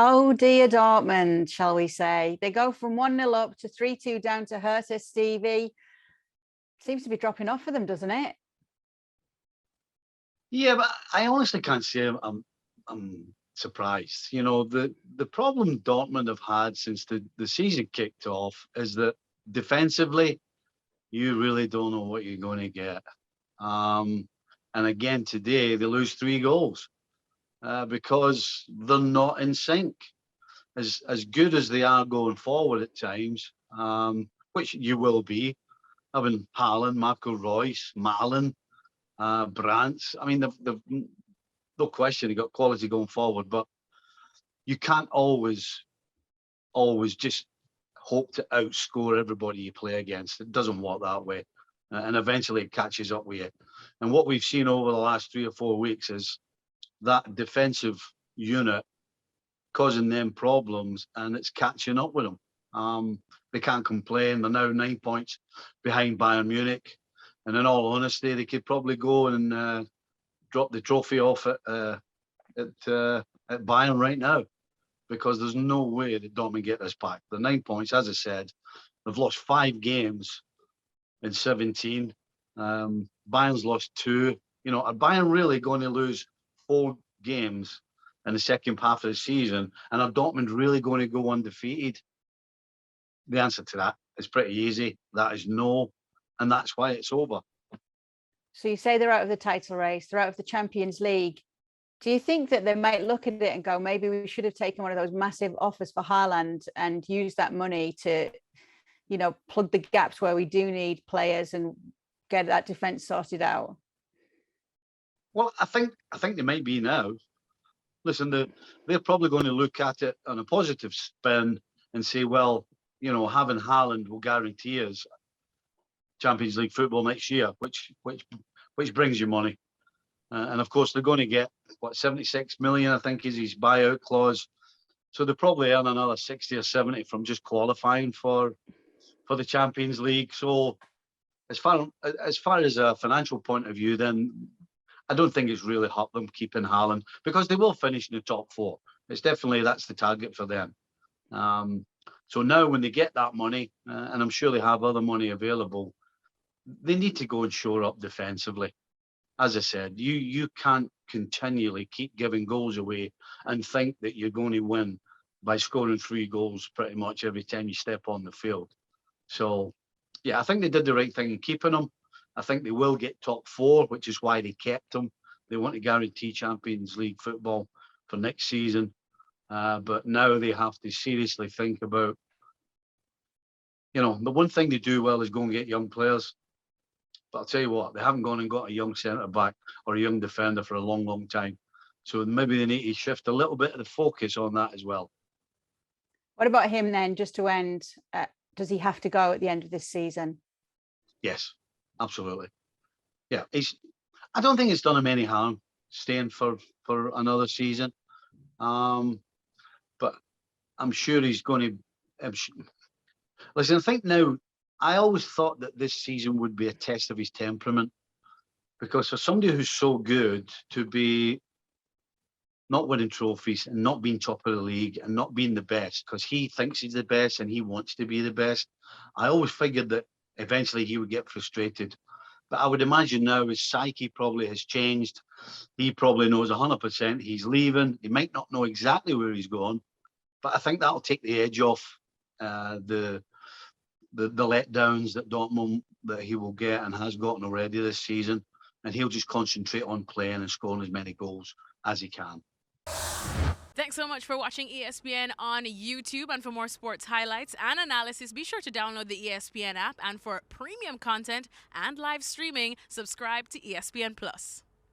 Oh dear, Dortmund, shall we say? They go from 1-0 up to 3-2 down to Hertha, Stevie. Seems to be dropping off for them, doesn't it? Yeah, but I honestly can't say I'm surprised. The problem Dortmund have had since the season kicked off is that defensively, you really don't know what you're going to get. And again, today they lose 3 goals because they're not in sync. As good as they are going forward at times, which you will be, having Haaland, Marco Reus, Malen, Brandt. I mean, they've no question they got quality going forward, but you can't always just hope to outscore everybody you play against. It doesn't work that way, and eventually it catches up with you. And what we've seen over the last 3 or 4 weeks is that defensive unit causing them problems, and it's catching up with them. They can't complain. They're now 9 points behind Bayern Munich, and in all honesty, they could probably go and drop the trophy off at Bayern right now, because there's no way that Dortmund get this back. The 9 points, as I said, they've lost 5 games in 17. Bayern's lost 2. Are Bayern really going to lose 4 games in the second half of the season? And are Dortmund really going to go undefeated? The answer to that is pretty easy. That is no. And that's why it's over. So you say they're out of the title race, they're out of the Champions League. Do you think that they might look at it and go, maybe we should have taken one of those massive offers for Haaland and use that money to, plug the gaps where we do need players and get that defence sorted out? Well, I think they might be now. Listen, they're probably going to look at it on a positive spin and say, well, having Haaland will guarantee us Champions League football next year, which brings you money. And of course, they're going to get 76 million, I think, is his buyout clause. So they probably earn another 60 or 70 from just qualifying for the Champions League. So as far as a financial point of view, then I don't think it's really hurt them keeping Haaland, because they will finish in the top 4. It's definitely, that's the target for them. So now when they get that money, and I'm sure they have other money available, they need to go and shore up defensively. As I said, you can't continually keep giving goals away and think that you're going to win by scoring 3 goals pretty much every time you step on the field. So, yeah, I think they did the right thing in keeping him. I think they will get top 4, which is why they kept him. They want to guarantee Champions League football for next season. But now they have to seriously think about, the one thing they do well is go and get young players. But I'll tell you what, they haven't gone and got a young centre-back or a young defender for a long, long time. So maybe they need to shift a little bit of the focus on that as well. What about him then, just to end? Does he have to go at the end of this season? Yes, absolutely. Yeah, I don't think it's done him any harm staying for another season. But I'm sure he's going to... Listen, I think now, I always thought that this season would be a test of his temperament, because for somebody who's so good to be not winning trophies and not being top of the league and not being the best, because he thinks he's the best and he wants to be the best, I always figured that eventually he would get frustrated. But I would imagine now his psyche probably has changed. He probably knows 100% he's leaving. He might not know exactly where he's going, but I think that'll take the edge off the letdowns that Dortmund that he will get and has gotten already this season, and he'll just concentrate on playing and scoring as many goals as he can. Thanks so much for watching ESPN on YouTube, and for more sports highlights and analysis, be sure to download the ESPN app, and for premium content and live streaming, subscribe to ESPN Plus.